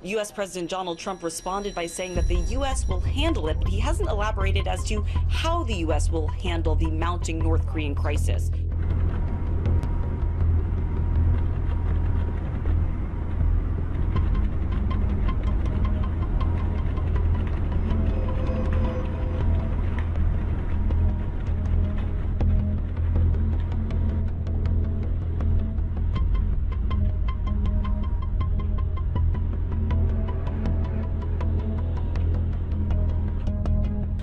U.S. President Donald Trump responded by saying that the U.S. will handle it, but he hasn't elaborated as to how the U.S. will handle the mounting North Korean crisis.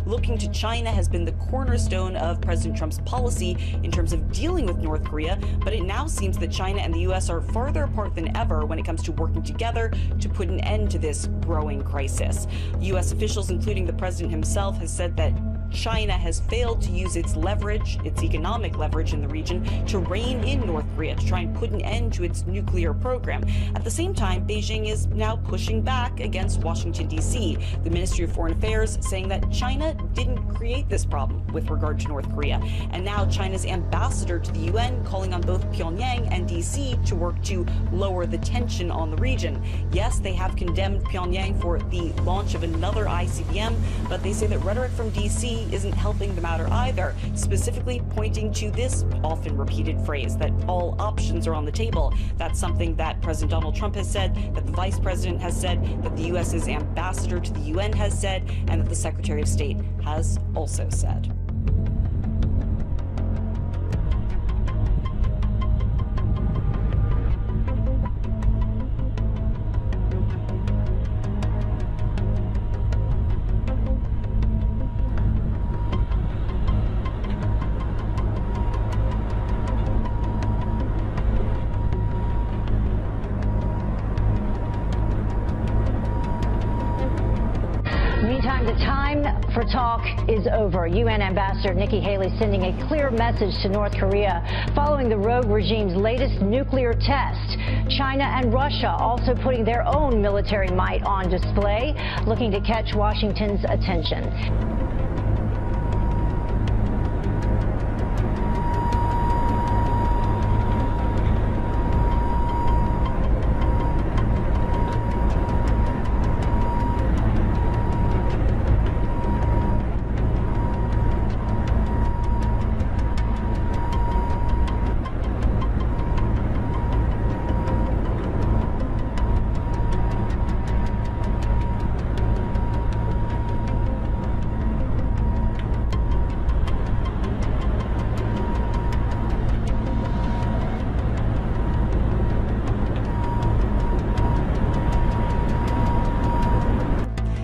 Looking to China has been the cornerstone of President Trump's policy in terms of dealing with North Korea, but it now seems that China and the U.S. are farther apart than ever when it comes to working together to put an end to this growing crisis. U.S. officials, including the president himself, has said that China has failed to use its leverage, its economic leverage in the region, to rein in North Korea, to try and put an end to its nuclear program. At the same time, Beijing is now pushing back against Washington, D.C. The Ministry of Foreign Affairs saying that China didn't create this problem with regard to North Korea. And now China's ambassador to the UN calling on both Pyongyang and D.C. to work to lower the tension on the region. Yes, they have condemned Pyongyang for the launch of another ICBM, but they say that rhetoric from D.C. isn't helping the matter either, specifically pointing to this often repeated phrase that all options are on the table. That's something that President Donald Trump has said, that the Vice President has said, that the U.S.'s ambassador to the UN has said, and that the Secretary of State has also said. Meantime, the time for talk is over. UN Ambassador Nikki Haley sending a clear message to North Korea following the rogue regime's latest nuclear test. China and Russia also putting their own military might on display, looking to catch Washington's attention.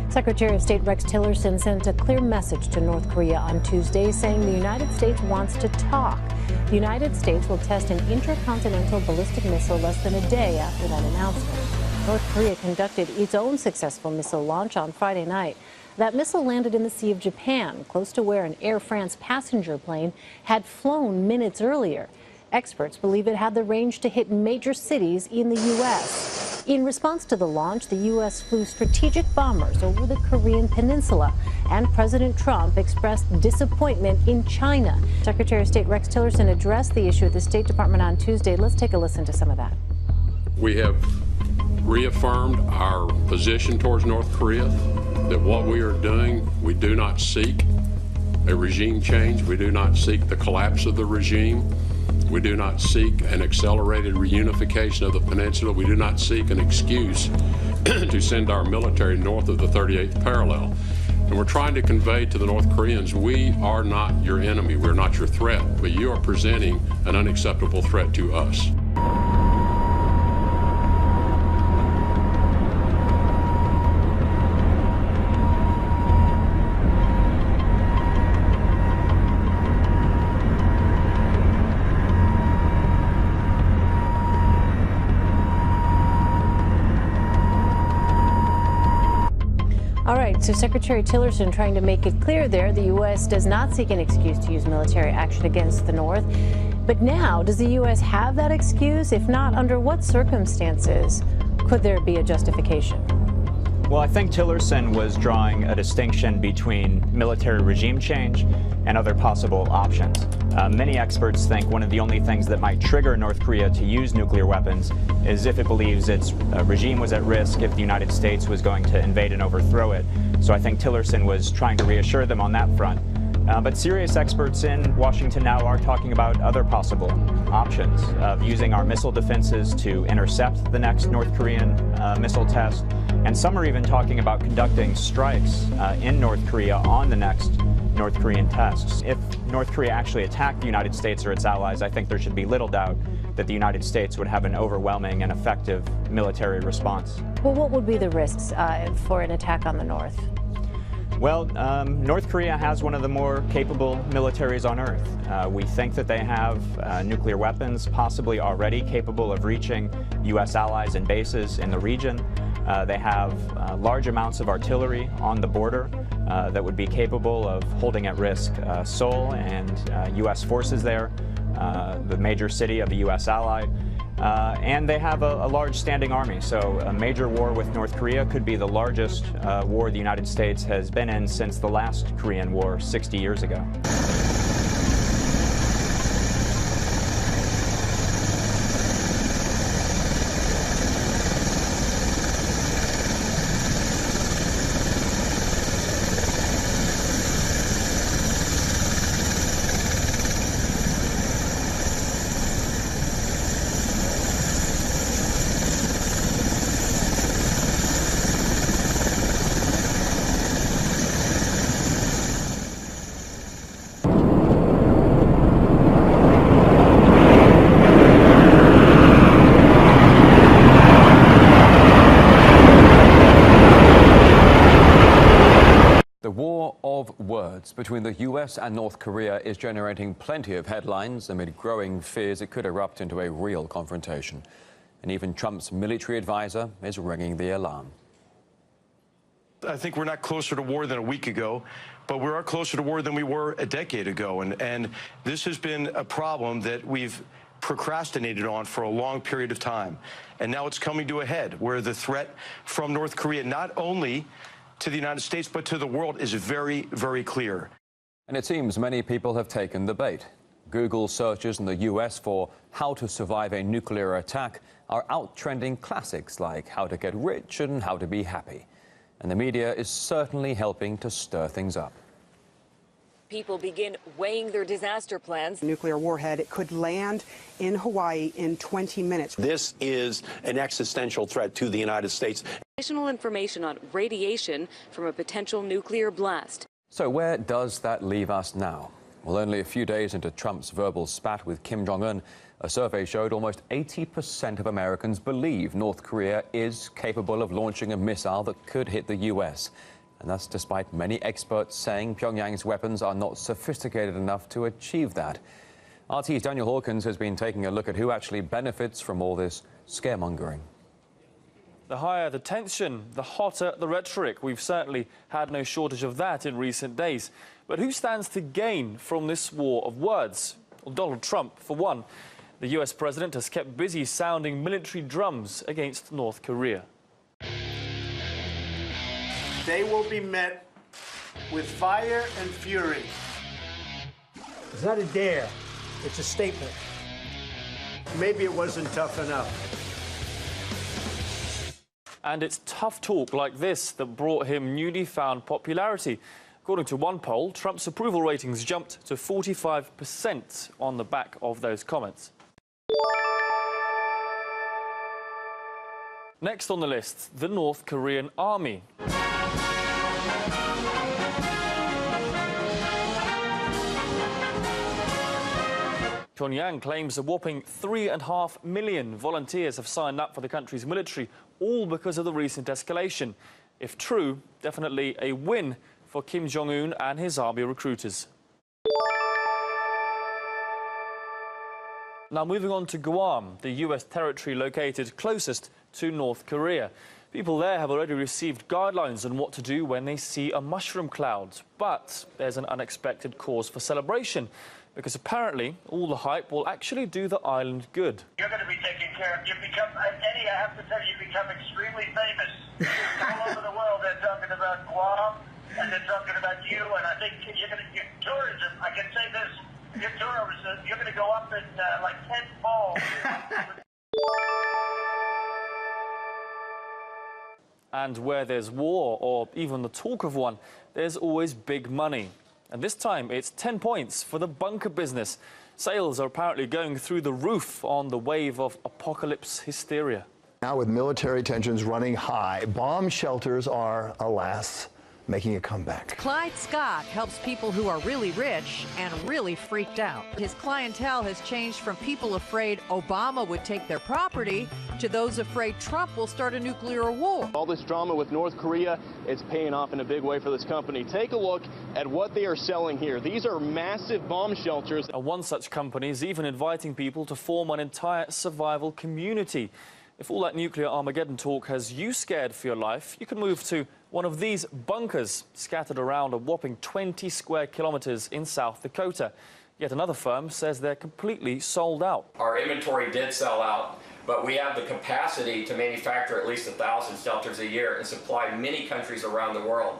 Secretary of State Rex Tillerson sent a clear message to North Korea on Tuesday, saying the United States wants to talk. The United States will test an intercontinental ballistic missile less than a day after that announcement. North Korea conducted its own successful missile launch on Friday night. That missile landed in the Sea of Japan, close to where an Air France passenger plane had flown minutes earlier. Experts believe it had the range to hit major cities in the U.S. In response to the launch, the U.S. flew strategic bombers over the Korean peninsula, and President Trump expressed disappointment in China. Secretary of State Rex Tillerson addressed the issue at the State Department on Tuesday. Let's take a listen to some of that. We have reaffirmed our position towards North Korea, that what we are doing, we do not seek a regime change. We do not seek the collapse of the regime. We do not seek an accelerated reunification of the peninsula. We do not seek an excuse to send our military north of the 38th parallel. And we're trying to convey to the North Koreans, we are not your enemy. We're not your threat, but you are presenting an unacceptable threat to us. All right, so Secretary Tillerson trying to make it clear there, the U.S. does not seek an excuse to use military action against the North. But now, does the U.S. have that excuse? If not, under what circumstances could there be a justification? Well, I think Tillerson was drawing a distinction between military regime change and other possible options. Many experts think one of the only things that might trigger North Korea to use nuclear weapons is if it believes its regime was at risk, if the United States was going to invade and overthrow it. So I think Tillerson was trying to reassure them on that front. But serious experts in Washington now are talking about other possible options of using our missile defenses to intercept the next North Korean missile test. And some are even talking about conducting strikes in North Korea on the next North Korean tests. If North Korea actually attacked the United States or its allies, I think there should be little doubt that the United States would have an overwhelming and effective military response. Well, what would be the risks for an attack on the North? Well, North Korea has one of the more capable militaries on Earth. We think that they have nuclear weapons, possibly already capable of reaching U.S. allies and bases in the region. They have large amounts of artillery on the border that would be capable of holding at risk Seoul and U.S. forces there, the major city of a U.S. ally. And they have a large standing army, so a major war with North Korea could be the largest war the United States has been in since the last Korean War 60 years ago. The war of words between the US and North Korea is generating plenty of headlines amid growing fears it could erupt into a real confrontation. And even Trump's military advisor is ringing the alarm. I think we're not closer to war than a week ago, but we are closer to war than we were a decade ago. And this has been a problem that we've procrastinated on for a long period of time. And now it's coming to a head where the threat from North Korea, not only to the United States, but to the world, is very, very clear. And it seems many people have taken the bait. Google searches in the US for how to survive a nuclear attack are outtrending classics like how to get rich and how to be happy. And the media is certainly helping to stir things up. People begin weighing their disaster plans. Nuclear warhead, it could land in Hawaii in 20 minutes. This is an existential threat to the United States. Additional information on radiation from a potential nuclear blast. So where does that leave us now? Well, only a few days into Trump's verbal spat with Kim Jong-un, a survey showed almost 80% of Americans believe North Korea is capable of launching a missile that could hit the US. And that's despite many experts saying Pyongyang's weapons are not sophisticated enough to achieve that. RT's Daniel Hawkins has been taking a look at who actually benefits from all this scaremongering. The higher the tension, the hotter the rhetoric. We've certainly had no shortage of that in recent days. But who stands to gain from this war of words? Well, Donald Trump, for one. The US president has kept busy sounding military drums against North Korea. They will be met with fire and fury. It's not a dare, it's a statement. Maybe it wasn't tough enough. And it's tough talk like this that brought him newly found popularity. According to one poll, Trump's approval ratings jumped to 45% on the back of those comments. Next on the list, the North Korean army. Pyongyang claims a whopping 3.5 million volunteers have signed up for the country's military, all because of the recent escalation. If true, definitely a win for Kim Jong-un and his army recruiters. Now moving on to Guam, the US territory located closest to North Korea. People there have already received guidelines on what to do when they see a mushroom cloud. But there's an unexpected cause for celebration, because apparently all the hype will actually do the island good. You're going to be taken care of. You become, Eddie, I have to tell you, you become extremely famous. All over the world, they're talking about Guam, and they're talking about you, and I think you're going to get tourism. I can say this, your tourism, you're going to go up in like 10-fold. And where there's war, or even the talk of one, there's always big money. And this time it's 10 points for the bunker business. Sales are apparently going through the roof on the wave of apocalypse hysteria. Now, with military tensions running high, bomb shelters are, alas, making a comeback. Clyde Scott helps people who are really rich and really freaked out. His clientele has changed from people afraid Obama would take their property to those afraid Trump will start a nuclear war. All this drama with North Korea, it's paying off in a big way for this company. Take a look at what they are selling here. These are massive bomb shelters. And one such company is even inviting people to form an entire survival community. If all that nuclear Armageddon talk has you scared for your life, you can move to one of these bunkers scattered around a whopping 20 square kilometers in South Dakota. Yet another firm says they're completely sold out. Our inventory did sell out, but we have the capacity to manufacture at least 1,000 shelters a year and supply many countries around the world.